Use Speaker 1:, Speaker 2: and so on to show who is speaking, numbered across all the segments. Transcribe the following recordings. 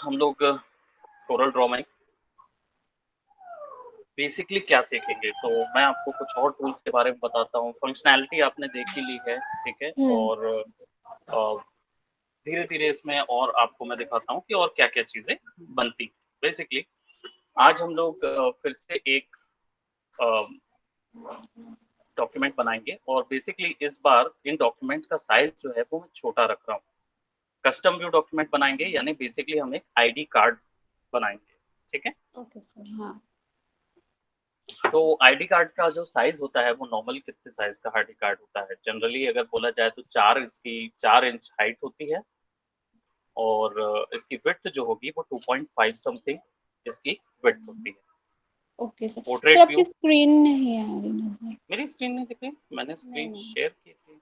Speaker 1: हम लोग Corel Draw में बेसिकली क्या सीखेंगे, तो मैं आपको कुछ और टूल्स के बारे में बताता हूँ। फंक्शनैलिटी आपने देख ही ली है, ठीक है?
Speaker 2: हम्म।
Speaker 1: और धीरे-धीरे इसमें और आपको मैं दिखाता हूँ कि और क्या-क्या चीज़ें बनती। बेसिकली आज हम लोग फिर से एक अ, डॉक्यूमेंट बनाएँगे और बेसिकली इस बार इन डॉक्यूमेंट्स का साइज़ जो है वो मैं छोटा रख रहा हूँ। कस्टम व्यू डॉक्यूमेंट बनाएँगे यानी बेसिकली हम एक आईडी कार्ड बनाएँगे, ठीक है?
Speaker 2: Okay sir. हाँ।
Speaker 1: तो आईडी कार्ड का जो साइज़ होता है वो नॉर्मल कितने साइज़ का आईडी कार्ड होता है? जनरली अगर बोला जाए तो 4 इंच हाइट होती है और इसकी विड्थ जो होगी वो 2.5 समथिंग इसकी विड्थ होती है।
Speaker 2: Okay sir. सर
Speaker 1: पोर्ट्रेट
Speaker 2: आपकी
Speaker 1: व्यू
Speaker 2: स्क्रीन नहीं आ रही नजर।
Speaker 1: मेरी स्क्रीन नहीं दिख रही? मैंने
Speaker 2: नहीं
Speaker 1: स्क्रीन
Speaker 2: नहीं।
Speaker 1: शेयर की थी।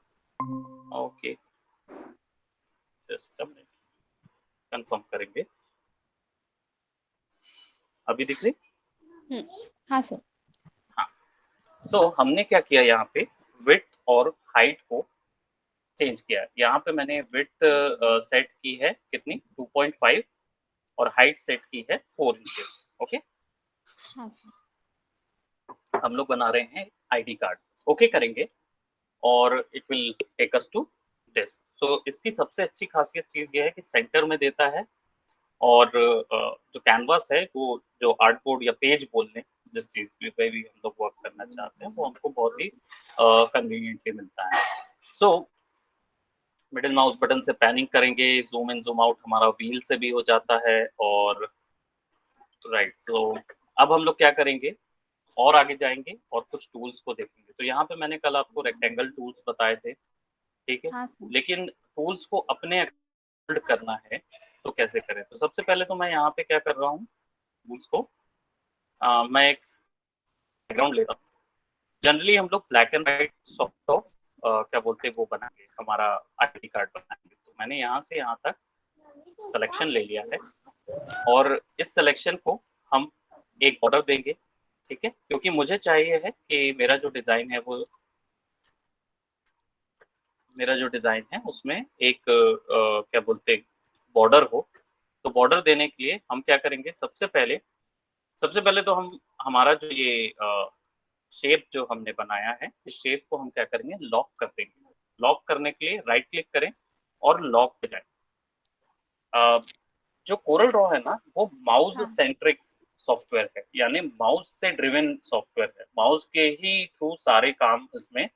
Speaker 1: Okay, just a minute, confirm करेंगे। अभी दिख रही?
Speaker 2: हाँ सर।
Speaker 1: हाँ। सो हमने क्या किया यहाँ पे विड्थ और हाइट को चेंज किया है। यहाँ पे मैंने विड्थ सेट की है कितनी 2.5 और हाइट सेट की है 4 इंचेस। ओके,
Speaker 2: हाँ सर।
Speaker 1: हम लोग बना रहे हैं आईडी कार्ड। ओके करेंगे और it will take us to this. So इसकी सबसे अच्छी खासियत चीज़ ये है कि सेंटर में देता है और जो कैनवास है वो जो आर्टबोर्ड या पेज बोल लें, जिस चीज़ पे भी हम लोग वर्क करना चाहते हैं, वो हमको बहुत ही कन्वीनियंटली मिलता है। सो मिडिल माउस बटन से पैनिंग करेंगे, ज़ूम इन ज़ूम आउट हमारा व्हील से भी हो जाता है और राइट। तो अब हम लोग क्या करेंगे और आगे जाएँगे और कुछ टूल्स को देखेंगे। तो यहाँ पे मैंने कल आपको रेक्टेंगल टूल्स बताए थे, ठीक है?
Speaker 2: हाँ सर।
Speaker 1: लेकिन टूल्स को अपने बिल्ड करना है, तो कैसे करें? तो सबसे पहले तो मैं यहाँ पे क्या कर रहा हूँ, टूल्स को मैं एक बैकग्राउंड लेता हूँ। जनरली हम लोग black and white sort of क्या बोलते हैं वो बनाएँगे, हमारा आईडी कार्ड बनाएँगे। तो मैंने यहाँ से यहाँ तक सिलेक्शन ले लिया है और इस सिलेक्शन को हम एक बॉर्डर देंगे, ठीक है? क्योंकि मुझे चाहिए है कि मेरा जो डिज़ाइन है उसमें एक क्या बोलते हैं बॉर्डर हो। तो बॉर्डर देने के लिए हम क्या करेंगे सबसे पहले तो हम हमारा जो ये शेप जो हमने बनाया है, इस शेप को हम क्या करेंगे लॉक कर देंगे। लॉक करने के लिए राइट क्लिक करें और लॉक पे जाएँ। अ, जो कोरल ड्रॉ है ना, वो माउस
Speaker 2: हाँ।
Speaker 1: सेंट्रिक सॉफ्टवेयर है, यानी माउस से ड्रिवन सॉफ्टवेयर है। माउस के ही थ्रू सारे काम इसमें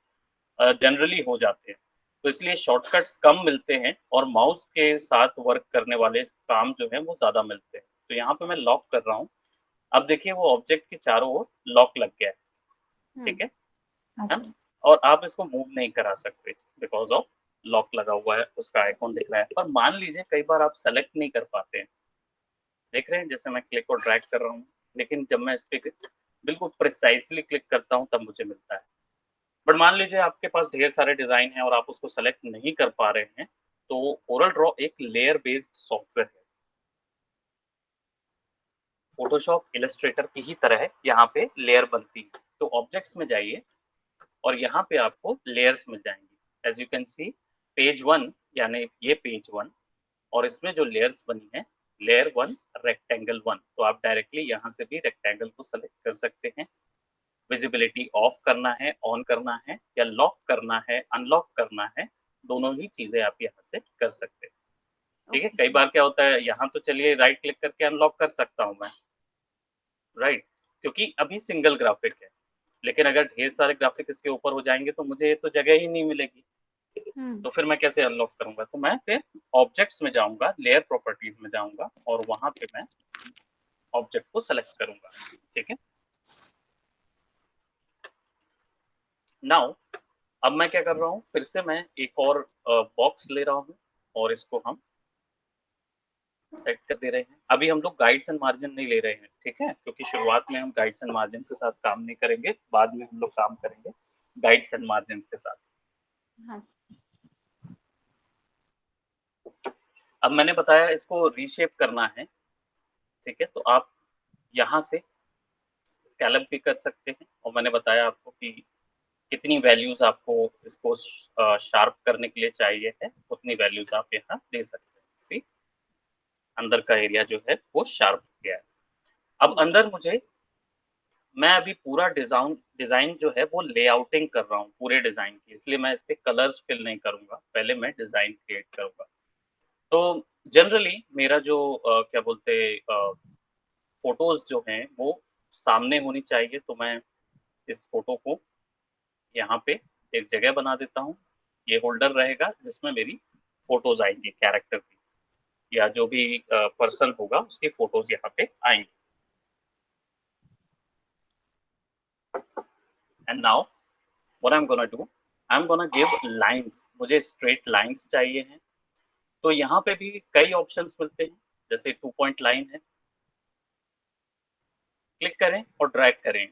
Speaker 1: जनरली हो जाते हैं। तो इसलिए शॉर्टकट्स कम मिलते हैं और माउस के साथ वर्क करने वाले काम जो हैं वो ज़्यादा मिलते हैं। तो यहाँ पे मैं लॉक कर रहा हूँ। अब देखिए वो ऑब्जेक्ट के चारों ओर लॉक लग गया है, ठीक है?
Speaker 2: हाँ
Speaker 1: है ना?
Speaker 2: सर।
Speaker 1: और आप इसको मूव नहीं करा सकते बिकॉज़ ऑफ लॉक लगा हुआ है, उसका आइकॉन दिख रहा है। पर मान लीजिए कई बार आप सेलेक्ट नहीं कर पाते हैं। देख रहे हैं जैसे मैं क्लिक और ड्रैग कर रहा हूँ, लेकिन जब मैं इस पे बिल्कुल प्रिसाइज़ली क्लिक करता हूँ तब मुझे मिलता है। बट मान लीजिए आपके पास ढेर सारे डिज़ाइन हैं और आप उसको सेलेक्ट नहीं कर पा रहे हैं, तो कोरल ड्रॉ एक लेयर बेस्ड सॉफ्टवेयर है। फ़ोटोशॉप, इलस्ट्रेटर की ही तरह यहाँ पे लेयर बनती है। तो ऑब्जेक्ट्स में जाइए और यहाँ पे आपको लेयर्स मिल जाएँगी। As you can see page 1 यानी ये पेज 1 और इसमें जो लेयर्स बनी है, लेयर 1 रेक्टेंगल 1 तो आप डायरेक्टली यहाँ से भी रेक्टेंगल को सेलेक्ट कर सकते हैं। विजिबिलिटी ऑफ करना है, ऑन करना है या लॉक करना है, अनलॉक करना है, दोनों ही चीज़ें आप यहाँ से कर सकते हैं। ठीक है?
Speaker 2: ओके
Speaker 1: कई
Speaker 2: सर।
Speaker 1: बार क्या होता है यहाँ तो चलिए राइट क्लिक करके अनलॉक कर सकता हूँ मैं, राइट? क्योंकि अभी सिंगल ग्राफिक है। लेकिन अगर ढेर सारे ग्राफिक इसके ऊपर हो जाएँगे तो मुझे तो जगह ही नहीं मिलेगी।
Speaker 2: हम्म।
Speaker 1: तो फिर मैं कैसे अनलॉक करूँगा? तो मैं फिर ऑब्जेक्ट्स में जाऊँगा, लेयर प्रॉपर्टीज़ में जाऊँगा और वहाँ पे मैं ऑब्जेक्ट को सेलेक्ट करूँगा। ठीक है? नाउ अब मैं क्या कर रहा हूँ, फिर से मैं एक और बॉक्स ले रहा हूँ और इसको हम सेट कर दे रहे हैं। अभी हम लोग गाइड्स एंड मार्जिन नहीं ले रहे हैं, ठीक है? क्योंकि शुरुआत में हम गाइड्स एंड मार्जिन के साथ काम नहीं करेंगे, बाद में हम लोग काम करेंगे गाइड्स एंड मार्जिन्स के साथ।
Speaker 2: हाँ सर।
Speaker 1: अब मैंने बताया इसको रीशेप करना है, ठीक है? तो आप यहाँ से स्केलप भी कर सकते हैं और मैंने बताया आपको कि कितनी वैल्यूज़ आपको इसको शार्प करने के लिए चाहिए है, उतनी वैल्यूज़ आप यहाँ दे सकते हैं। सी अंदर का एरिया जो है वो शार्प हो गया है। अब
Speaker 2: ठीक है।
Speaker 1: अंदर मैं अभी पूरा डिज़ाइन जो है वो लेआउटिंग कर रहा हूँ पूरे डिज़ाइन की, इसलिए मैं इस पे कलर्स फिल नहीं करूँगा, पहले मैं डिज़ाइन क्रिएट करूँगा। तो जनरली मेरा जो क्या बोलते फ़ोटोज़ जो हैं वो सामने होनी चाहिए, तो मैं इस फ़ोटो को यहाँ पे एक जगह बना देता हूँ। ये होल्डर रहेगा जिसमें मेरी फ़ोटोज़ आएँगी कैरेक्टर की, या जो भी पर्सन होगा उसकी फ़ोटोज़ यहाँ पे आएँगी। And now what I am gonna do, I am gonna give lines, मुझे स्ट्रेट लाइन्स चाहिए हैं। तो यहाँ पे भी कई ऑप्शंस मिलते हैं, जैसे 2 पॉइंट लाइन है, क्लिक करें और ड्रैग करें।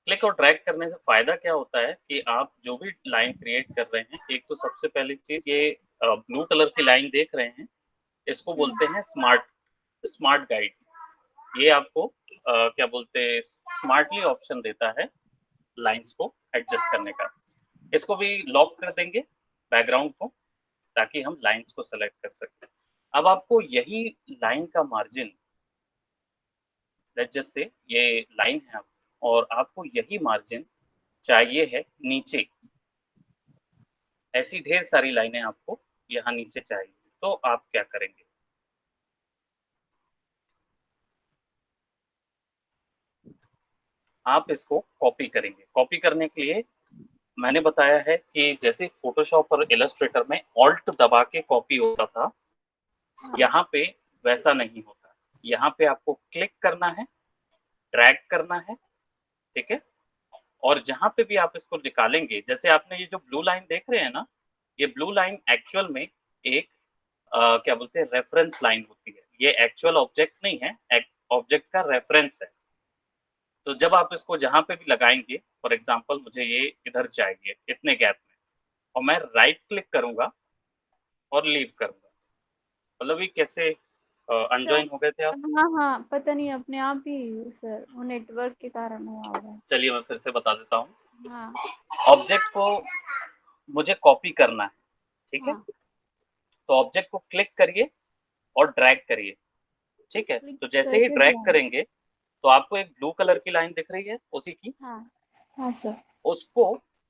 Speaker 1: क्लिक और ड्रैग करने से फ़ायदा क्या होता है कि आप जो भी लाइन क्रिएट कर रहे हैं, एक तो सबसे पहली चीज़ ये ब्लू कलर की लाइन देख रहे हैं, इसको
Speaker 2: हम्म।
Speaker 1: बोलते हैं स्मार्ट स्मार्ट गाइड। ये आपको क्या बोलते हैं स्मार्टली ऑप्शन देता है लाइन्स को एडजस्ट करने का। इसको भी लॉक कर देंगे बैकग्राउंड को, ताकि हम लाइन्स को सेलेक्ट कर सकें। अब आपको यही लाइन का मार्जिन, लेट्स जस्ट से ये लाइन है आप, और आपको यही मार्जिन चाहिए है नीचे, ऐसी ढेर सारी लाइनें आपको यहाँ नीचे चाहिए, तो आप क्या करेंगे? आप इसको कॉपी करेंगे। कॉपी करने के लिए मैंने बताया है कि जैसे फ़ोटोशॉप और इलस्ट्रेटर में ऑल्ट दबा के कॉपी होता था,
Speaker 2: हाँ।
Speaker 1: यहाँ पे वैसा नहीं होता। यहाँ पे आपको क्लिक करना है, ड्रैग करना है, ठीक है? और जहाँ पे भी आप इसको निकालेंगे, जैसे आपने ये जो ब्लू लाइन देख रहे हैं ना, ये ब्लू लाइन एक्चुअल में एक क्या बोलते हैं रेफरेंस लाइन होती है। ये एक्चुअल ऑब्जेक्ट नहीं है, एक ऑब्जेक्ट का रेफरेंस है। तो जब आप इसको जहाँ पे भी लगाएँगे, फॉर एग्ज़ाम्पल मुझे ये इधर चाहिए, इतने गैप में, और मैं राइट क्लिक करूँगा और लीव करूँगा। मतलब ये कैसे
Speaker 2: सर,
Speaker 1: अनजॉइन हो गए थे आप?
Speaker 2: हाँ हाँ, पता नहीं अपने आप ही सर, वो नेटवर्क के कारण हुआ होगा।
Speaker 1: चलिए मैं फिर से बता देता हूँ।
Speaker 2: हाँ।
Speaker 1: ऑब्जेक्ट को मुझे कॉपी करना है, ठीक है?
Speaker 2: हाँ।
Speaker 1: तो ऑब्जेक्ट को क्लिक करिए और ड्रैग करिए, ठीक है?
Speaker 2: क्लिक
Speaker 1: तो जैसे ही
Speaker 2: करके
Speaker 1: ड्रैग
Speaker 2: ड्रैग।
Speaker 1: करेंगे, तो आपको एक ब्लू कलर की लाइन दिख रही है उसी की,
Speaker 2: हाँ। हाँ सर।
Speaker 1: उसको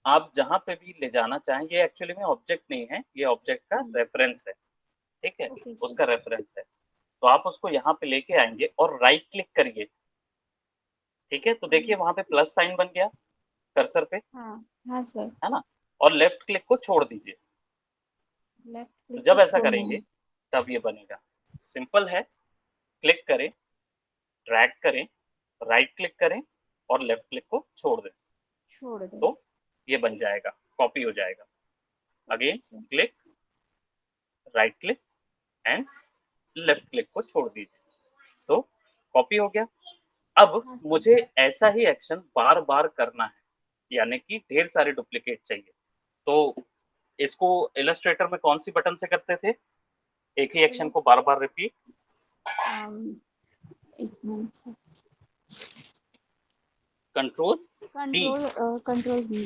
Speaker 1: आप जहाँ पे भी ले जाना चाहें, ये एक्चुअली में ऑब्जेक्ट नहीं है, ये ऑब्जेक्ट का
Speaker 2: हम्म।
Speaker 1: रेफरेंस है, ठीक है?
Speaker 2: Okay sir.
Speaker 1: उसका रेफरेंस है। तो आप उसको यहाँ पे लेके आएँगे और राइट क्लिक करिए, ठीक है? तो देखिए वहाँ पे प्लस साइन बन गया कर्सर पे,
Speaker 2: हाँ। हाँ सर।
Speaker 1: है ना? और लेफ्ट क्लिक को छोड़ दीजिए।
Speaker 2: लेफ्ट
Speaker 1: तो
Speaker 2: क्लिक को
Speaker 1: जब ऐसा
Speaker 2: छोड़ना
Speaker 1: करेंगे,
Speaker 2: है।
Speaker 1: तब ये बनेगा। सिंपल है, क्लिक करें, ड्रैग करें, राइट क्लिक करें और लेफ्ट क्लिक को छोड़ दें,
Speaker 2: छोड़ दो।
Speaker 1: तो ये बन जाएगा, कॉपी हो जाएगा।
Speaker 2: Okay
Speaker 1: again
Speaker 2: sir.
Speaker 1: Click, right click and left click को छोड़ दीजिए। तो कॉपी हो गया। अब
Speaker 2: हाँ सर।
Speaker 1: मुझे ऐसा ही एक्शन बार-बार करना है, यानी कि ढेर सारे डुप्लीकेट चाहिए। तो इसको इलस्ट्रेटर में कौन-सी बटन से करते थे? एक ही एक्शन
Speaker 2: इलस
Speaker 1: को बार-बार रिपीट,
Speaker 2: अम, एक minute sir.
Speaker 1: Control D,
Speaker 2: control भी।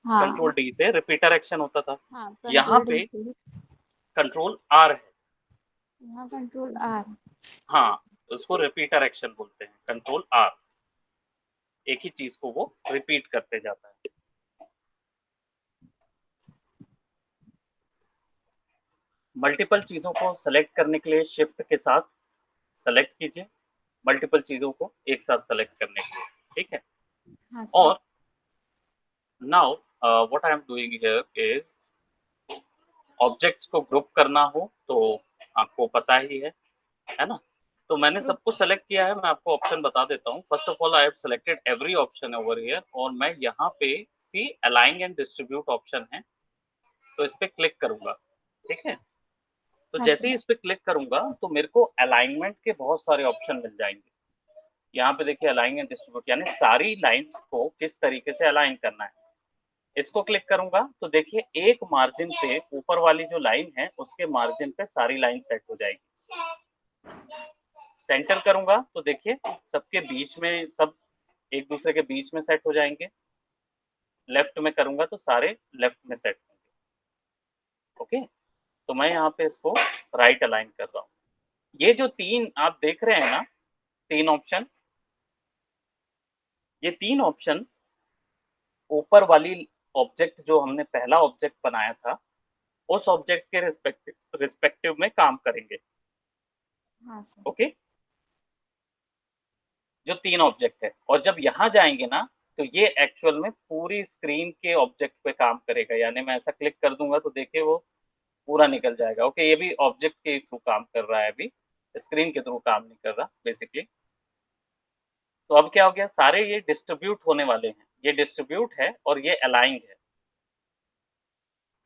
Speaker 2: हाँ।
Speaker 1: कंट्रोल डी से रिपीटर एक्शन होता था।
Speaker 2: हाँ,
Speaker 1: यहाँ
Speaker 2: कंट्रोल डी
Speaker 1: पे
Speaker 2: से।
Speaker 1: कंट्रोल आर है।
Speaker 2: यहाँ कंट्रोल आर।
Speaker 1: हाँ, उसको रिपीटर एक्शन बोलते हैं, कंट्रोल आर। एक ही चीज़ को वो रिपीट करते जाता है। मल्टीपल चीज़ों को सेलेक्ट करने के लिए शिफ्ट के साथ सेलेक्ट कीजिए, मल्टीपल चीज़ों को एक साथ सेलेक्ट करने के लिए, ठीक है?
Speaker 2: हाँ सर।
Speaker 1: और now what I am doing here is objects को ग्रुप करना हो तो आपको पता ही है ना? तो मैंने
Speaker 2: ग्रुप।
Speaker 1: सब कुछ सेलेक्ट किया है, मैं आपको ऑप्शन बता देता हूँ। First of all I have selected every option over here, और मैं यहाँ पे सी अलाइन एंड डिस्ट्रीब्यूट ऑप्शन है, तो इस पे क्लिक करूँगा, ठीक है? तो
Speaker 2: हाँ
Speaker 1: जैसे ही
Speaker 2: सर।
Speaker 1: इस पे क्लिक करूँगा तो मेरे को अलाइनमेंट के बहुत सारे ऑप्शन मिल जाएँगे। यहाँ पे देखिए अलाइन एंड डिस्ट्रीब्यूट, यानी सारी लाइन्स को किस तरीके से अलाइन करना है। इसको क्लिक करूँगा तो देखिए एक मार्जिन पे ऊपर वाली जो लाइन है उसके मार्जिन पे सारी लाइन सेट हो जाएगी। सेंटर करूँगा तो देखिए सबके बीच में सब एक दूसरे के बीच में सेट हो जाएँगे। लेफ्ट में करूँगा तो सारे लेफ्ट में सेट होंगे। ओके? तो मैं यहाँ पे इसको राइट अलाइन कर रहा हूँ। ये जो 3 आप देख रहे हैं ना, 3 ऑप्शन, ये 3 ऑप्शन ऊपर वाली ऑब्जेक्ट जो हमने पहला ऑब्जेक्ट बनाया था, उस ऑब्जेक्ट के रिस्पेक्टिव में काम करेंगे।
Speaker 2: हाँ सर।
Speaker 1: ओके? जो 3 ऑब्जेक्ट है, और जब यहाँ जाएँगे ना, तो ये एक्चुअल में पूरी स्क्रीन के ऑब्जेक्ट पे काम करेगा, यानी मैं ऐसा क्लिक कर दूँगा तो देखिए वो पूरा निकल जाएगा। ओके, ये भी ऑब्जेक्ट के थ्रू काम कर रहा है अभी, स्क्रीन के थ्रू काम नहीं कर रहा बेसिकली। तो अब क्या हो गया, सारे ये डिस्ट्रीब्यूट होने वाले हैं, ये डिस्ट्रीब्यूट है और ये अलाइन्ड है,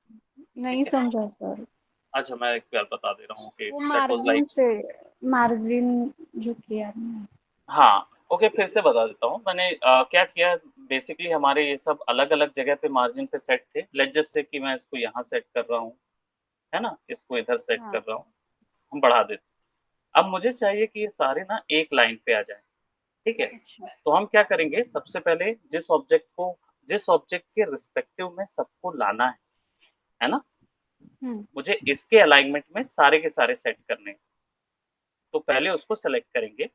Speaker 1: ठीक
Speaker 2: नहीं
Speaker 1: है?
Speaker 2: समझा सर।
Speaker 1: अच्छा, मैं एक बार बता दे रहा हूँ कि
Speaker 2: वो
Speaker 1: दैट वाज़ लाइक,
Speaker 2: मार्जिन जो किया ना।
Speaker 1: हाँ, ओके, फिर से बता देता हूँ। मैंने क्या किया, बेसिकली हमारे ये सब अलग-अलग जगह पे मार्जिन पे सेट थे। लेट्स जस्ट से कि मैं इसको यहाँ सेट कर रहा हूँ, है ना? इसको इधर सेट कर
Speaker 2: हाँ।
Speaker 1: रहा हूँ, हम बढ़ा देते हैं। अब मुझे चाहिए कि ये सारे ना एक लाइन पे आ जाएँ, ठीक है?
Speaker 2: अच्छा।
Speaker 1: तो हम क्या करेंगे, सबसे पहले जिस ऑब्जेक्ट के रिस्पेक्टिव में सबको लाना है ना?
Speaker 2: हम्म।
Speaker 1: मुझे इसके अलाइनमेंट में सारे के सारे सेट करने हैं। तो पहले उसको सेलेक्ट करेंगे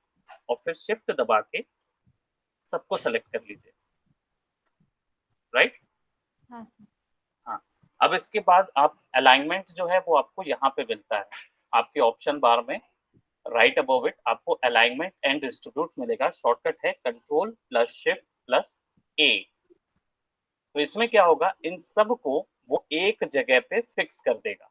Speaker 1: और फिर शिफ्ट दबा के सबको सेलेक्ट कर लीजिए, राइट?
Speaker 2: हाँ सर।
Speaker 1: हाँ, अब इसके बाद आप अलाइनमेंट जो है वो आपको यहाँ पे मिलता है। आपके ऑप्शन बार में राइट अबव इट आपको अलाइनमेंट एंड डिस्ट्रीब्यूट मिलेगा, शॉर्टकट है कंट्रोल प्लस शिफ्ट प्लस ए। तो इसमें क्या होगा, इन सब को वो एक जगह पे फिक्स कर देगा,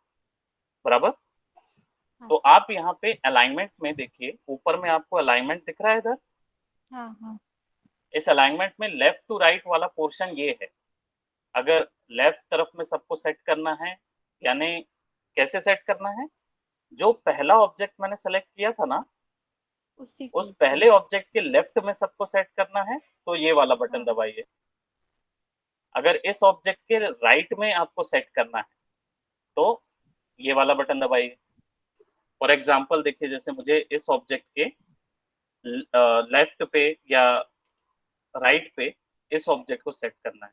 Speaker 1: बराबर?
Speaker 2: हाँ
Speaker 1: तो
Speaker 2: सर।
Speaker 1: आप यहाँ पे अलाइनमेंट में देखिए, ऊपर में आपको अलाइनमेंट दिख रहा है इधर?
Speaker 2: हाँ हाँ।
Speaker 1: इस अलाइनमेंट में लेफ्ट टू राइट वाला पोर्शन ये है। अगर लेफ्ट तरफ में सबको सेट करना है, यानी कैसे सेट करना है? जो पहला ऑब्जेक्ट मैंने सेलेक्ट किया था ना,
Speaker 2: उसी
Speaker 1: उस
Speaker 2: को
Speaker 1: पहले
Speaker 2: सर।
Speaker 1: ऑब्जेक्ट के लेफ्ट में सबको सेट करना है, तो ये वाला बटन
Speaker 2: हाँ।
Speaker 1: दबाइए। अगर इस ऑब्जेक्ट के राइट में आपको सेट करना है, तो ये वाला बटन दबाइए। फॉर एग्ज़ाम्पल देखिए, जैसे मुझे इस ऑब्जेक्ट के लेफ्ट पे या राइट पे इस ऑब्जेक्ट को सेट करना है।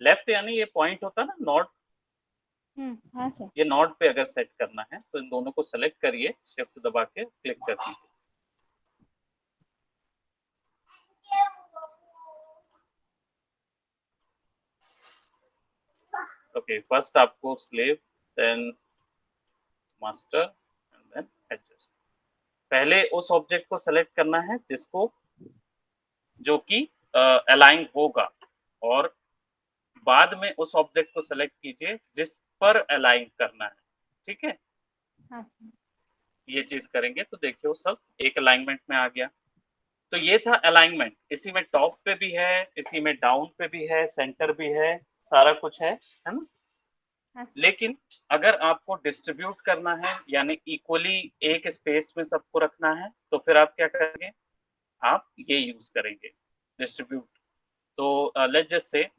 Speaker 1: लेफ्ट यानी ये पॉइंट होता है ना नॉट,
Speaker 2: हाँ सर।
Speaker 1: ये नॉट पे अगर सेट करना है, तो इन दोनों को सेलेक्ट करिए, शिफ्ट दबा के क्लिक कर दीजिए। ओके, फर्स्ट आपको slave, then master and then adjust. पहले उस ऑब्जेक्ट को सेलेक्ट करना है जिसको जो कि अलाइन होगा, और बाद में उस ऑब्जेक्ट को सेलेक्ट कीजिए जिस पर अलाइन करना है, ठीक है?
Speaker 2: हाँ सर।
Speaker 1: ये चीज़ करेंगे तो देखिए वो सब एक अलाइनमेंट में आ गया। तो ये था अलाइनमेंट, इसी में टॉप पे भी है, इसी में डाउन पे भी है, सेंटर भी है, सारा कुछ है ना?
Speaker 2: हाँ सर।
Speaker 1: लेकिन अगर आपको डिस्ट्रीब्यूट करना है, यानी इक्वली एक स्पेस में सबको रखना है, तो फिर आप क्या करेंगे? आप ये यूज़ करेंगे, डिस्ट्रीब्यूट। तो लेट्स जस्ट से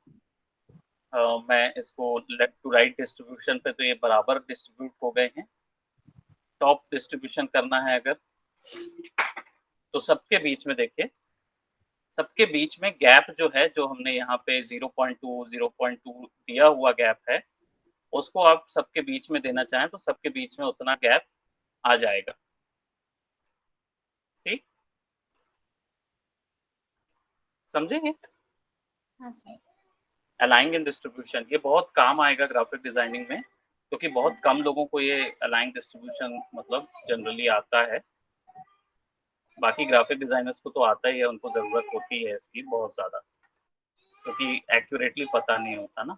Speaker 1: मैं इसको लेफ्ट टू राइट डिस्ट्रीब्यूशन पे, तो ये बराबर डिस्ट्रीब्यूट हो गए हैं। टॉप डिस्ट्रीब्यूशन करना है अगर, तो सबके बीच में देखिए, सबके बीच में गैप जो है, जो हमने यहाँ पे 0.2 0.2 दिया हुआ गैप है, उसको आप सबके बीच में देना चाहें तो सबके बीच में उतना गैप आ जाएगा। ठीक? समझेंगे?
Speaker 2: हाँ सर।
Speaker 1: अलाइंग एंड डिस्ट्रीब्यूशन ये बहुत काम आएगा ग्राफिक डिजाइनिंग में, क्योंकि
Speaker 2: हाँ
Speaker 1: बहुत
Speaker 2: सर।
Speaker 1: कम लोगों को ये अलाइंग डिस्ट्रीब्यूशन मतलब जनरली आता है। बाकी ग्राफिक डिजाइनर्स को तो आता ही है, उनको ज़रूरत होती है इसकी बहुत ज़्यादा, क्योंकि एक्यूरेटली पता नहीं होता ना।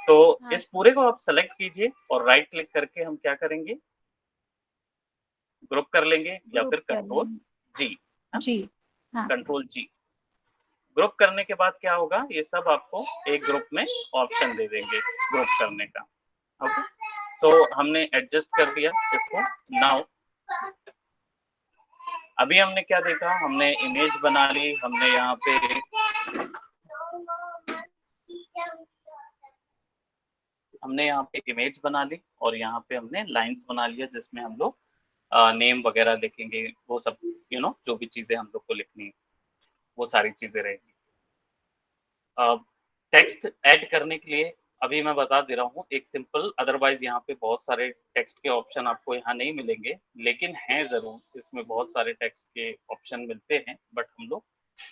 Speaker 1: तो
Speaker 2: हाँ
Speaker 1: इस
Speaker 2: सर।
Speaker 1: पूरे को आप सेलेक्ट कीजिए और राइट क्लिक करके हम क्या करेंगे, ग्रुप कर लेंगे या
Speaker 2: ग्रुप
Speaker 1: फिर
Speaker 2: कर
Speaker 1: कंट्रोल
Speaker 2: लेंगे।
Speaker 1: जी, है ना?
Speaker 2: जी। हाँ।
Speaker 1: कंट्रोल जी। ग्रुप करने के बाद क्या होगा, ये सब आपको एक ग्रुप में ऑप्शन दे देंगे ग्रुप करने का। ओके, सो हमने एडजस्ट कर दिया इसको। नाउ अभी हमने क्या देखा, हमने इमेज बना ली, हमने यहाँ पे इमेज बना ली, और यहाँ पे हमने लाइंस बना लिया जिसमें हम लोग नेम वगैरह लिखेंगे, वो सब जो भी चीज़ें हम लोग को लिखनी है, वो सारी चीज़ें रहेंगी। टेक्स्ट ऐड करने के लिए अभी मैं बता दे रहा हूँ एक सिंपल, अदरवाइज यहाँ पे बहुत सारे टेक्स्ट के ऑप्शन आपको यहाँ नहीं मिलेंगे, लेकिन हैं ज़रूर, इसमें बहुत सारे टेक्स्ट के ऑप्शन मिलते हैं, बट हम लोग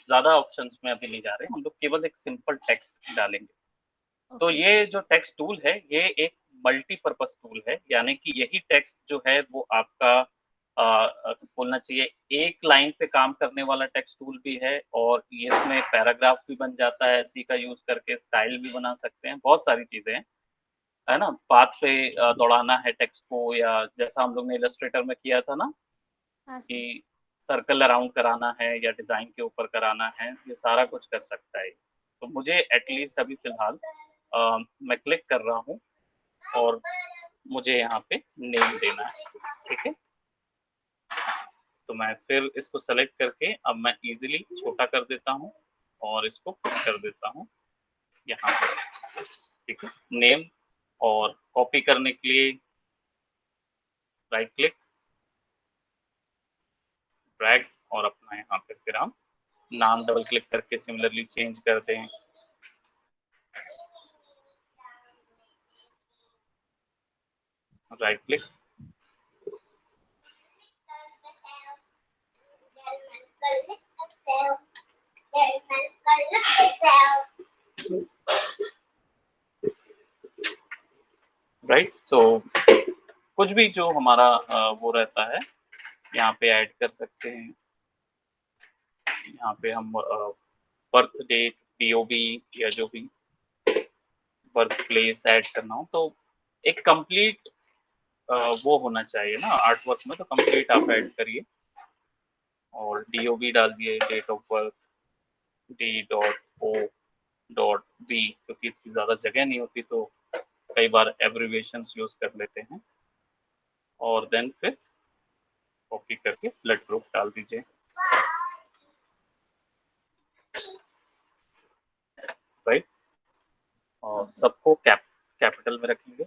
Speaker 1: ज़्यादा ऑप्शंस में अभी नहीं जा रहे, हम लोग केवल एक सिंपल टेक्स्ट डालेंगे। तो
Speaker 2: ओके सर।
Speaker 1: ये जो टेक्स्ट टूल है, ये एक मल्टीपर्पज़ टूल है, यानी कि यही टेक्स्ट जो है वो आपका बोलना चाहिए एक लाइन पे काम करने वाला टेक्स्ट टूल भी है, और ये इसमें पैराग्राफ भी बन जाता है, इसी का यूज़ करके स्टाइल भी बना सकते हैं, बहुत सारी चीज़ें हैं, है ना? पाथ पे दौड़ाना है टेक्स्ट को, या जैसा हम लोग ने इलस्ट्रेटर में किया था ना
Speaker 2: हाँ सर।
Speaker 1: कि सर्कल अराउंड कराना है या डिज़ाइन के ऊपर कराना है, ये सारा कुछ कर सकता है। तो मुझे एट लीस्ट अभी फ़िलहाल मैं क्लिक कर रहा हूँ और मुझे यहाँ पे नेम देना है, ठीक है? तो मैं फिर इसको सेलेक्ट करके अब मैं ईज़िली छोटा कर देता हूँ और इसको फिट कर देता हूँ यहाँ पे, ठीक है? नेम, और कॉपी करने के लिए राइट क्लिक, ड्रैग, और अपना यहाँ पे फिर हम नाम डबल क्लिक करके सिमिलरली चेंज कर दें। Right click, right. तो कुछ भी जो हमारा वो रहता है, यहाँ पे ऐड कर सकते हैं। यहाँ पे हम बर्थ डेट, पीओबी, या जो भी बर्थ प्लेस ऐड करना हो, तो एक कंप्लीट वो होना चाहिए ना आर्ट वर्क में, तो कंप्लीट आप ऐड करिए, और डीओबी डाल दिए, date of birth, D dot O dot B, क्योंकि इतनी ज़्यादा जगह नहीं होती तो कई बार एब्रिविएशंस यूज़ कर लेते हैं, और देन फिर कॉपी करके ब्लड ग्रुप डाल दीजिए, राइट। और
Speaker 2: ओके।
Speaker 1: सबको कैपिटल में रखेंगे,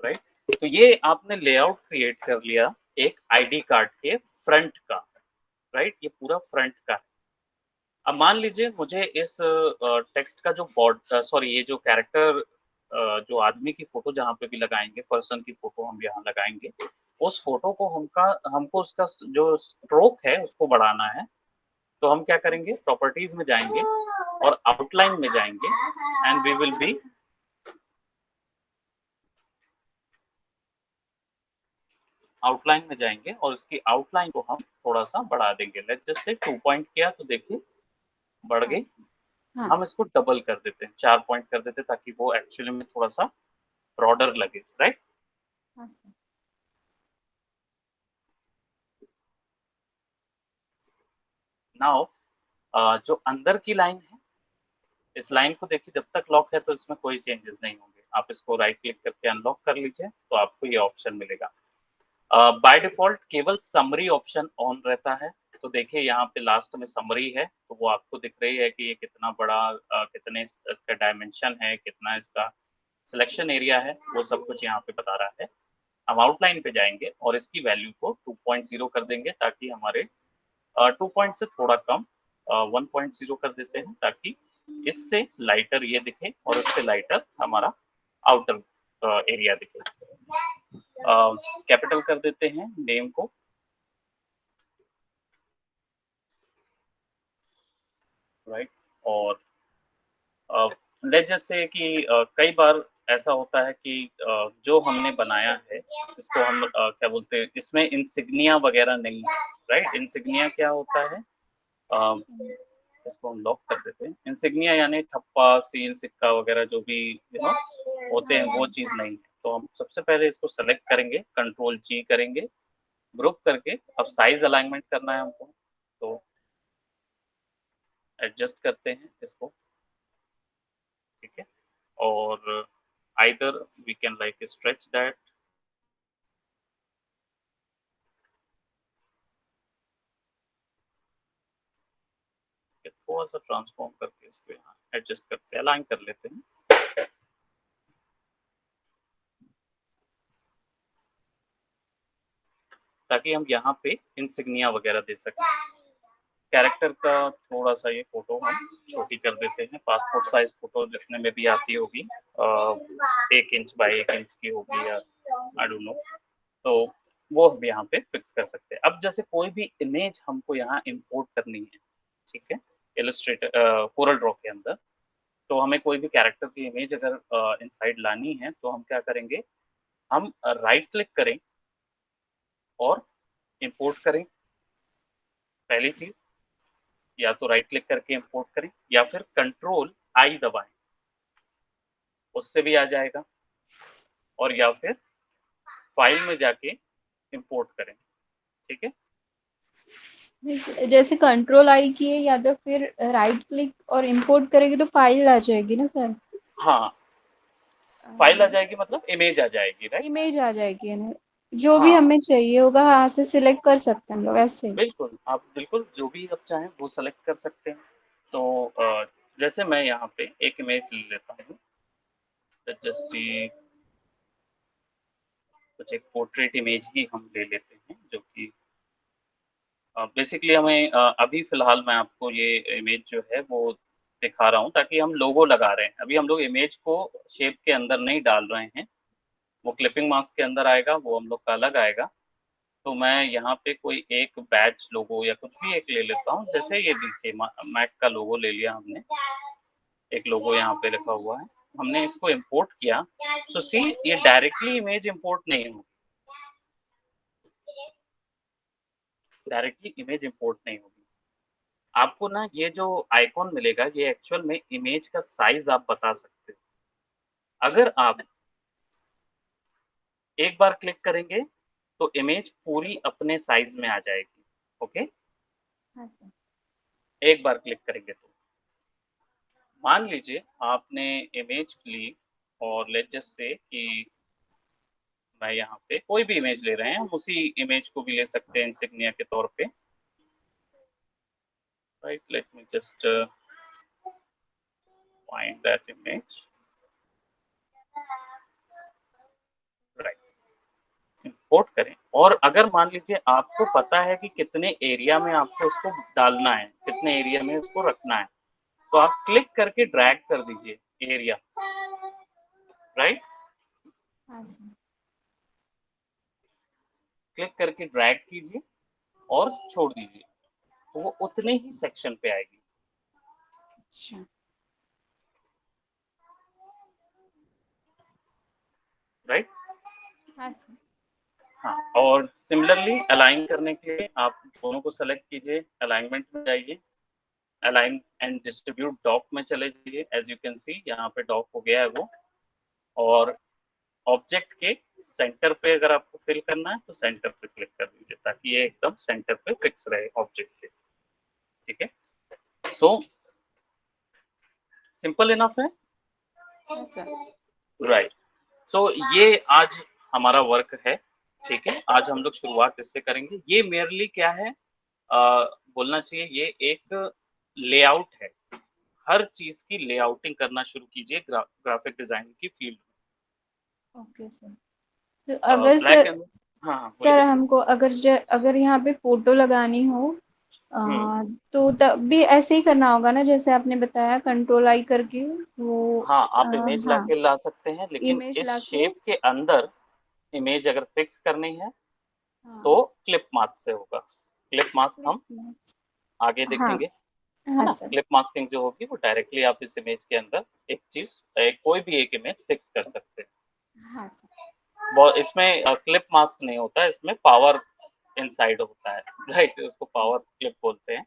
Speaker 1: राइट। तो ये आपने लेआउट क्रिएट कर लिया एक आईडी कार्ड के फ्रंट का, राइट, ये पूरा फ्रंट का। अब मान लीजिए मुझे इस टेक्स्ट का जो सॉरी, ये जो कैरेक्टर जो आदमी की फोटो जहाँ पे भी लगाएंगे, पर्सन की फोटो हम यहाँ लगाएंगे, उस फोटो को हमको उसका जो स्ट्रोक है उसको बढ़ाना है। तो हम क्या करेंगे, प्रॉपर्टीज में जाएंगे और आउटलाइन में जाएंगे, and we will be outline में जाएंगे और उसकी आउटलाइन को हम थोड़ा सा बढ़ा देंगे। लेट्स जस्ट से 2 पॉइंट किया तो देखिए बढ़
Speaker 2: हाँ
Speaker 1: गई।
Speaker 2: हाँ।
Speaker 1: हम इसको डबल कर देते हैं, 4 पॉइंट कर देते हैं, ताकि वो एक्चुअली में थोड़ा सा ब्रॉडर लगे, राइट।
Speaker 2: हाँ सर।
Speaker 1: नाउ जो अंदर की लाइन है, इस लाइन को देखिए, जब तक लॉक है तो इसमें कोई चेंजेस नहीं होंगे। आप इसको राइट क्लिक करके अनलॉक कर लीजिए तो आपको ये ऑप्शन मिलेगा। बाय डिफॉल्ट केवल समरी ऑप्शन ऑन रहता है। तो देखिए यहाँ पे लास्ट में समरी है, तो वो आपको दिख रही है कि ये कितना बड़ा, कितने इसका डायमेंशन है, कितना इसका सिलेक्शन एरिया है, वो सब कुछ यहाँ पे बता रहा है। हम आउटलाइन पे जाएंगे और इसकी वैल्यू को 2.0 कर देंगे, ताकि हमारे 2 पॉइंट से थोड़ा कम 1.0 कर देते हैं, ताकि इससे लाइटर ये दिखे और इससे लाइटर हमारा आउटर एरिया दिखे। कैपिटल कर देते हैं नेम को, राइट। और लेट्स जस्ट से कि कई बार ऐसा होता है कि जो हमने बनाया है इसको हम क्या बोलते हैं, इसमें इंसिग्निया वगैरह नहीं है, राइट। इंसिग्निया क्या होता है, अ,
Speaker 2: हम्म,
Speaker 1: इसको हम लॉक कर देते हैं। इंसिग्निया यानी ठप्पा, सील, सिक्का वगैरह जो भी होते
Speaker 2: हाँ
Speaker 1: हैं, वो
Speaker 2: हाँ।
Speaker 1: चीज़ नहीं है। तो हम सबसे पहले इसको सेलेक्ट करेंगे, कंट्रोल जी करेंगे, ग्रुप करके अब साइज अलाइनमेंट करना है हमको, तो एडजस्ट करते हैं इसको, ठीक है। और either we can like stretch that, थोड़ा सा ट्रांसफॉर्म करके इसको यहाँ एडजस्ट करते हैं, अलाइन कर लेते हैं, ताकि हम यहाँ पे इंसिग्निया वगैरह दे सकें। कैरेक्टर का थोड़ा सा ये फोटो हम छोटी कर देते हैं, पासपोर्ट साइज फोटो दिखने में भी आती होगी, 1 इंच बाय 1 इंच की होगी या आई डोंट नो, तो वो हम यहाँ पे फिक्स कर सकते हैं। अब जैसे कोई भी इमेज हमको यहाँ इंपोर्ट करनी है, ठीक है, इलस्ट्रेटर कोरल ड्रॉ के अंदर, तो हमें कोई भी कैरेक्टर की इमेज अगर इनसाइड लानी है तो हम क्या करेंगे, हम राइट क्लिक करें और इंपोर्ट करें, पहली चीज, या तो राइट क्लिक करके इंपोर्ट करें या फिर कंट्रोल आई दबाएं, उससे भी आ जाएगा, और या फिर फाइल में जाके इंपोर्ट करें, ठीक है।
Speaker 2: जैसे कंट्रोल आई किए या तो फिर राइट क्लिक और इंपोर्ट करेंगे तो फाइल आ जाएगी ना सर?
Speaker 1: हाँ, फाइल आ जाएगी मतलब इमेज आ जाएगी, राइट।
Speaker 2: इमेज आ जाएगी है ना, जो भी
Speaker 1: हाँ
Speaker 2: हमें चाहिए होगा यहाँ से सिलेक्ट कर सकते हैं हम लोग ऐसे।
Speaker 1: बिल्कुल, आप बिल्कुल जो भी आप चाहें वो सेलेक्ट कर सकते हैं। तो जैसे मैं यहाँ पे एक इमेज ले लेता हूँ, लेट्स जस्ट सी, कुछ एक पोर्ट्रेट इमेज ही हम ले लेते हैं जो कि बेसिकली हमें अभी फ़िलहाल मैं आपको ये इमेज जो है वो दिखा रहा हूँ ताकि हम लोगो लगा रहे हैं। अभी हम लोग इमेज को शेप के अंदर नहीं डाल रहे हैं, वो क्लिपिंग मास्क के अंदर आएगा, वो हम लोग का अलग आएगा। तो मैं यहाँ पे कोई एक बैच लोगो या कुछ भी एक ले लेता हूँ, जैसे ये देखिए मैक का लोगो ले लिया हमने, एक लोगो यहाँ पे लिखा हुआ है, हमने इसको इम्पोर्ट किया, तो सी ये डायरेक्टली इमेज इम्पोर्ट नहीं होगी, डायरेक्टली इमेज इम्पोर्ट नहीं होगी। आपको ना ये जो आइकॉन मिलेगा, ये एक्चुअल में इमेज का साइज़ आप बता सकते हो। अगर आप एक बार क्लिक करेंगे, तो इमेज पूरी अपने साइज़ में आ जाएगी, ओके?
Speaker 2: हाँ सर।
Speaker 1: एक बार क्लिक करेंगे तो। मान लीजिए आपने इमेज ली और लेट्स जस्ट से कि मैं यहाँ पे कोई भी इमेज ले रहे हैं, हम उसी इमेज को भी ले सकते हैं इंसिग्निया के तौर पे। Right, let me just find that image. Right, import करें, और अगर मान लीजिए आपको पता है कि कितने एरिया में आपको उसको डालना है, कितने एरिया में उसको रखना है, तो आप क्लिक करके ड्रैग कर दीजिए एरिया, राइट?
Speaker 2: हाँ सर।
Speaker 1: क्लिक करके ड्रैग कीजिए और छोड़ दीजिए, तो वो उतने ही सेक्शन पे आएगी,
Speaker 2: अच्छा।
Speaker 1: राइट?
Speaker 2: हाँ सर।
Speaker 1: हाँ, और सिमिलरली अलाइन करने के लिए आप दोनों को सेलेक्ट कीजिए, अलाइनमेंट में जाइए, अलाइन एंड डिस्ट्रीब्यूट डॉक में चले जाइए, एज यू कैन सी यहाँ पे डॉक हो गया है वो, और ऑब्जेक्ट के सेंटर पे अगर आपको फिल करना है तो सेंटर पे क्लिक कर दीजिए ताकि ये एकदम सेंटर पे फिक्स रहे ऑब्जेक्ट के, ठीक है। सो सिंपल इनफ है,
Speaker 2: हाँ सर।
Speaker 1: राइट। सो ये आज हमारा वर्क है, ठीक है, आज हम लोग शुरुआत इससे करेंगे। ये मेयरली क्या है, बोलना चाहिए ये एक लेआउट है, हर चीज की लेआउटिंग करना शुरू कीजिए ग्राफिक डिजाइनिंग की फील्ड
Speaker 2: ओके सर। तो
Speaker 1: में।
Speaker 2: अगर
Speaker 1: ब्लैक
Speaker 2: सर,
Speaker 1: एंड, हाँ हाँ
Speaker 2: सर
Speaker 1: बोलिए।
Speaker 2: हमको अगर यहाँ पे फोटो लगानी हो
Speaker 1: हम्म,
Speaker 2: तो तब भी ऐसे ही करना होगा ना, जैसे आपने बताया कंट्रोल आई करके वो
Speaker 1: हाँ आप इमेज
Speaker 2: हाँ
Speaker 1: लाके ला सकते हैं, लेकिन
Speaker 2: इमेज
Speaker 1: इस
Speaker 2: लाके।
Speaker 1: शेप के अंदर इमेज अगर फिक्स करनी है
Speaker 2: हाँ
Speaker 1: तो क्लिप मास्क से होगा। क्लिप मास्क हम आगे
Speaker 2: हाँ
Speaker 1: देखेंगे, है
Speaker 2: हाँ
Speaker 1: ना।
Speaker 2: सर।
Speaker 1: क्लिप मास्किंग जो होगी वो डायरेक्टली आप इस इमेज के अंदर एक चीज, कोई भी एक इमेज फिक्स कर सकते हैं।
Speaker 2: हाँ सर।
Speaker 1: इसमें क्लिप मास्क नहीं होता है, इसमें पावर इनसाइड होता है, राइट, उसको पावर क्लिप बोलते हैं,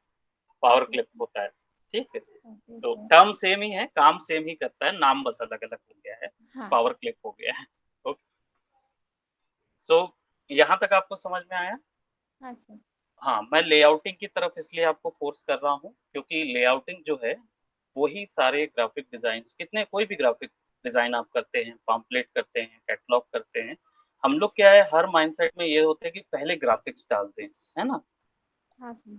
Speaker 1: पावर
Speaker 2: ओके
Speaker 1: क्लिप होता है, ठीक है।
Speaker 2: ओके
Speaker 1: तो
Speaker 2: सर।
Speaker 1: टर्म सेम ही है, काम सेम ही करता है, नाम बस अलग अलग हो गया है,
Speaker 2: हाँ
Speaker 1: पावर क्लिप हो गया है। ओके, सो यहाँ तक आपको समझ में आया।
Speaker 2: हाँ सर।
Speaker 1: हाँ, मैं लेआउटिंग की तरफ इसलिए आपको फ़ोर्स कर रहा हूँ, क्योंकि लेआउटिंग जो है, वही सारे ग्राफ़िक डिज़ाइन्स, कितने कोई भी ग्राफ़िक डिज़ाइन आप करते हैं, पम्पलेट करते हैं, कैटलॉग करते हैं, हम लोग क्या है, हर माइंडसेट में ये होता है कि पहले ग्राफ़िक्स डाल दें, है ना?
Speaker 2: हाँ सर।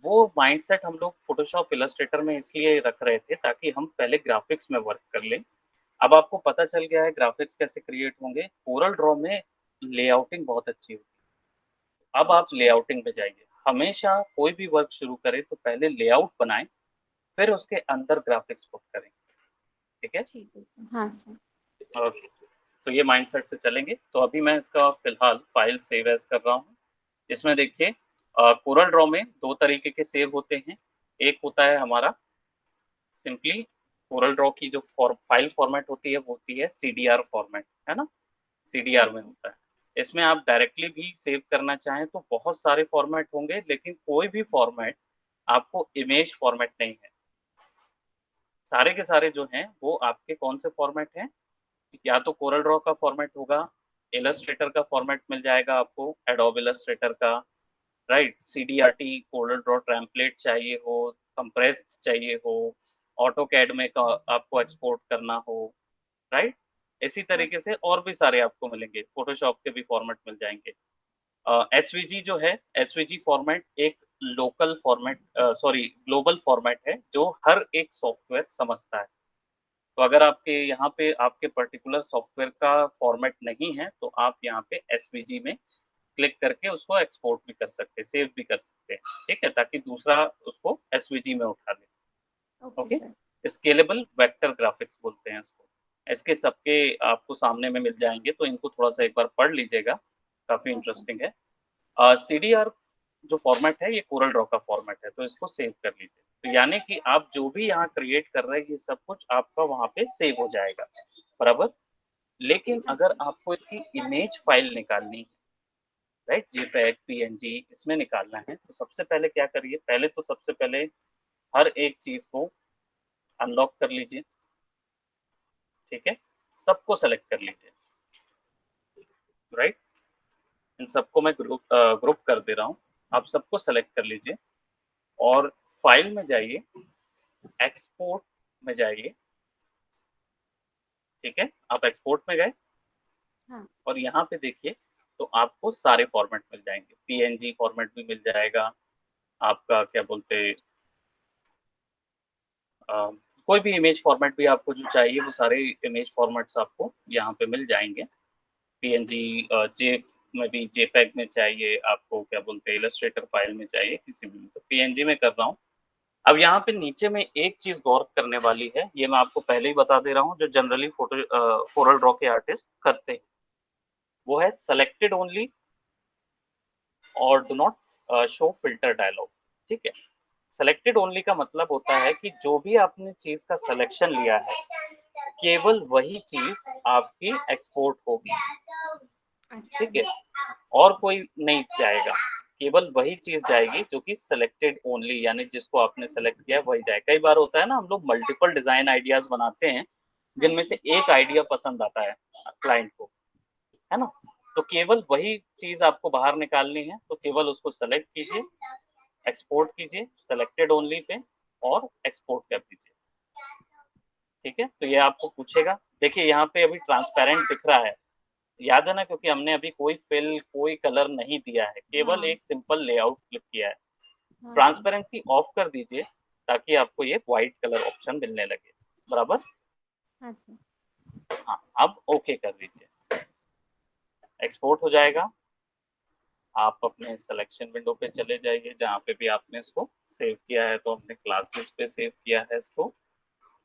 Speaker 1: वो माइंडसेट हम लोग फ़ोटोशॉप, इलस्ट्रेटर में इसलिए रख रहे थे ताकि हम पहले ग्राफ़िक्स में वर्क कर लें। अब आपको पता चल गया है ग्राफ़िक्स कैसे क्रिएट होंगे, कोरल ड्रॉ में लेआउटिंग बहुत अच्छी होती है। अब आप
Speaker 2: अच्छा।
Speaker 1: लेआउटिंग पे जाइए। हमेशा कोई भी वर्क शुरू करें तो पहले लेआउट बनाएँ, फिर उसके अंदर ग्राफ़िक्स पुट करें, ठीक है?
Speaker 2: ठीक है सर। हाँ सर।
Speaker 1: ओके, तो ये माइंडसेट से चलेंगे। तो अभी मैं इसका फ़िलहाल फ़ाइल सेव एज़ कर रहा हूँ। इसमें देखिए कोरल ड्रॉ में 2 तरीके के सेव होते हैं। एक होता है हमारा सिंपली कोरल ड्रॉ की जो फ़ाइल फ़ॉर्मेट होती है, वो होती है सीडीआर फ़ॉर्मेट, है ना?
Speaker 2: हाँ
Speaker 1: सीडीआर में
Speaker 2: सर।
Speaker 1: होता है। इसमें आप डायरेक्टली भी सेव करना चाहें तो बहुत सारे फ़ॉर्मेट होंगे, लेकिन कोई भी फ़ॉर्मेट आपको इमेज फ़ॉर्मेट नहीं है। सारे के सारे जो हैं, वो आपके कौन से फ़ॉर्मेट हैं? या तो कोरल ड्रॉ का फ़ॉर्मेट होगा, इलस्ट्रेटर का फ़ॉर्मेट मिल जाएगा आपको, एडोब इलस्ट्रेटर का, राइट? सीडीआरटी, कोरल ड्रॉ टेम्पलेट चाहिए हो, कंप्रेस्ड चाहिए हो, ऑटोकैड में का आपको एक्सपोर्ट करना हो, राइट? इसी
Speaker 2: हाँ
Speaker 1: तरीके
Speaker 2: सर।
Speaker 1: से और भी सारे आपको मिलेंगे, फ़ोटोशॉप के भी फ़ॉर्मेट मिल जाएँगे। एसवीजी जो है, एसवीजी फ़ॉर्मेट एक local format sorry global format है, जो हर एक सॉफ्टवेयर समझता है। तो अगर आपके यहाँ पे आपके पर्टिकुलर सॉफ्टवेयर का फ़ॉर्मेट नहीं है, तो आप यहाँ पे एसवीजी में क्लिक करके उसको एक्सपोर्ट भी कर सकते हैं, सेव भी कर सकते हैं, ठीक है? ताकि दूसरा उसको एसवीजी में उठा ले,
Speaker 2: okay
Speaker 1: okay?
Speaker 2: Sir.
Speaker 1: Scalable vector graphics बोलते हैं इसको। इसके सबके आपको सामने में मिल जाएँगे, तो इनको थोड़ा-सा एक बार पढ़ लीजिएगा, काफ़ी
Speaker 2: हाँ सर।
Speaker 1: इंटरेस्टिंग है। सीडीआर जो फ़ॉर्मेट है, ये कोरल ड्रॉ का फ़ॉर्मेट है, तो इसको सेव कर लीजिए। तो यानी कि आप जो भी यहाँ क्रिएट कर रहे हैं, ये सब कुछ आपका वहाँ पे सेव हो जाएगा, बराबर? लेकिन
Speaker 2: हाँ
Speaker 1: अगर
Speaker 2: सर।
Speaker 1: आपको इसकी इमेज फ़ाइल निकालनी है, राइट? जेपीईजी, पीएनजी इसमें निकालना है, तो सबसे पहले क्या करिए, पहले तो सबसे पहले हर एक चीज़ को अनलॉक कर लीजिए, ठीक है? सबको सेलेक्ट कर लीजिए, राइट? इन सबको मैं ग्रुप कर दे रहा हूँ। आप सबको सेलेक्ट कर लीजिए और फ़ाइल में जाइए, एक्सपोर्ट में जाइए, ठीक है? आप एक्सपोर्ट में गए
Speaker 2: हाँ।
Speaker 1: और यहाँ पे देखिए, तो आपको सारे फ़ॉर्मेट मिल जाएँगे। पीएनजी फ़ॉर्मेट भी मिल जाएगा, आपका क्या बोलते हैं अ, कोई भी इमेज फ़ॉर्मेट भी आपको जो चाहिए, वो सारे इमेज फ़ॉर्मेट्स आपको यहाँ पे मिल जाएँगे। पीएनजी जेफ में भी जेपीईजी में चाहिए, आपको क्या बोलते हैं इलस्ट्रेटर फ़ाइल में चाहिए, किसी में, तो पीएनजी में कर रहा हूँ। अब यहाँ पे नीचे में एक चीज़ गौर करने वाली है, ये मैं आपको पहले ही बता दे रहा हूँ, जो जनरली कोरल ड्रॉ के आर्टिस्ट करते हैं, वो है सेलेक्टेड ओनली और do not show filter dialog, ठीक है? सेलेक्टेड ओनली का मतलब होता है कि जो भी आपने चीज़ का सिलेक्शन लिया है, केवल वही चीज़ आपकी एक्सपोर्ट होगी, ठीक
Speaker 2: अच्छा।
Speaker 1: है? और कोई नहीं जाएगा, केवल वही चीज़ जाएगी जो कि सेलेक्टेड ओनली यानी जिसको आपने सेलेक्ट किया है वही जाएगा। कई बार होता है ना हम लोग मल्टीपल डिज़ाइन आइडियाज़ बनाते हैं,
Speaker 2: हाँ
Speaker 1: जिनमें
Speaker 2: सर।
Speaker 1: से एक आइडिया पसंद आता है क्लाइंट को, है ना? तो केवल वही चीज़ आपको बाहर निकालनी है, तो केवल उसको सेलेक्ट कीजिए, एक्सपोर्ट कीजिए, सेलेक्टेड ओनली पे और एक्सपोर्ट कर दीजिए, ठीक है? तो ये आपको पूछेगा। देखिए यहाँ पे अभी ट्रांसपेरेंट दिख रहा है, याद है ना क्योंकि हमने अभी कोई फिल, कोई कलर नहीं दिया है, केवल
Speaker 2: हाँ।
Speaker 1: एक सिंपल लेआउट क्लिक किया है।
Speaker 2: हाँ सर।
Speaker 1: ट्रांसपेरेंसी ऑफ कर दीजिए ताकि आपको ये व्हाइट कलर ऑप्शन मिलने लगे, बराबर?
Speaker 2: हाँ सर।
Speaker 1: हाँ, अब ओके कर दीजिए। एक्सपोर्ट हो जाएगा, आप अपने सिलेक्शन विंडो पे चले जाइए जहाँ पे भी आपने इसको सेव किया है, तो हमने क्लासेस पे सेव किया है इसको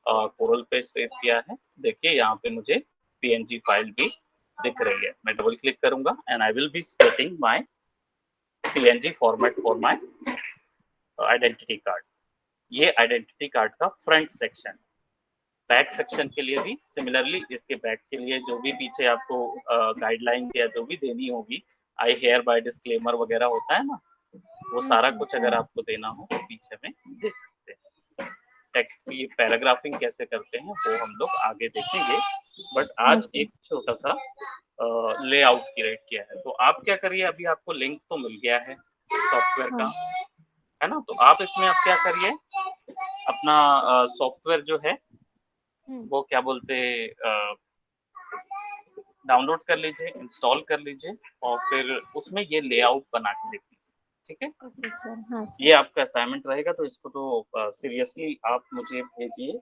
Speaker 1: कोरल पे सेव किया है। देखिए यहाँ पे मुझे पीएनजी फाइल भी दिख रही है। मैं डबल क्लिक करूँगा and I will be setting my PNG format for my identity card. ये आइडेंटिटी कार्ड का फ्रंट सेक्शन। बैक सेक्शन के लिए भी सिमिलरली इसके बैक के लिए जो भी पीछे आपको गाइडलाइंस या जो भी देनी होगी, आई हेयर बाय डिस्क्लेमर वगैरह होता है ना, वो सारा कुछ अगर
Speaker 2: हाँ।
Speaker 1: आपको देना हो तो पीछे में दे सकते हैं। टेक्स्ट की पैराग्राफिंग कैसे करते हैं वो हम लोग आगे देखेंगे, बट
Speaker 2: हाँ
Speaker 1: आज
Speaker 2: सर।
Speaker 1: एक छोटा सा लेआउट क्रिएट किया है। तो आप क्या करिए, अभी आपको लिंक तो मिल गया है सॉफ्टवेयर का,
Speaker 2: हाँ।
Speaker 1: है ना? तो आप इसमें आप क्या करिए, अपना सॉफ्टवेयर जो है
Speaker 2: हुँ।
Speaker 1: वो क्या बोलते डाउनलोड कर लीजिए, इंस्टॉल कर लीजिए और फिर उसमें ये लेआउट बना के देखिए, ठीक है?
Speaker 2: Okay sir. हाँ
Speaker 1: ये
Speaker 2: सर।
Speaker 1: आपका असाइनमेंट रहेगा, तो इसको तो सीरियसली आप मुझे भेजिए,
Speaker 2: हाँ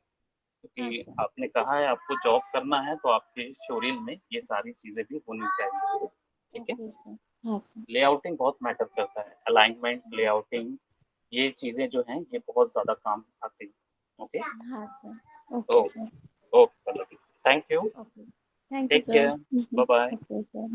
Speaker 1: क्योंकि
Speaker 2: सर।
Speaker 1: आपने कहा है आपको जॉब करना है, तो आपके शोरील में ये सारी चीज़ें भी होनी चाहिए, ठीक है?
Speaker 2: Okay sir. हाँ सर।
Speaker 1: लेआउटिंग बहुत मैटर करता है। अलाइनमेंट, लेआउटिंग, ये चीज़ें जो हैं ये बहुत ज़्यादा काम आती हैं। ओके?
Speaker 2: हाँ sir. Okay
Speaker 1: okay,
Speaker 2: sir.
Speaker 1: Okay Pallavi. Thank you.
Speaker 2: Okay. Thank you
Speaker 1: take
Speaker 2: sir.
Speaker 1: Care. Bye bye.
Speaker 2: Okay sir.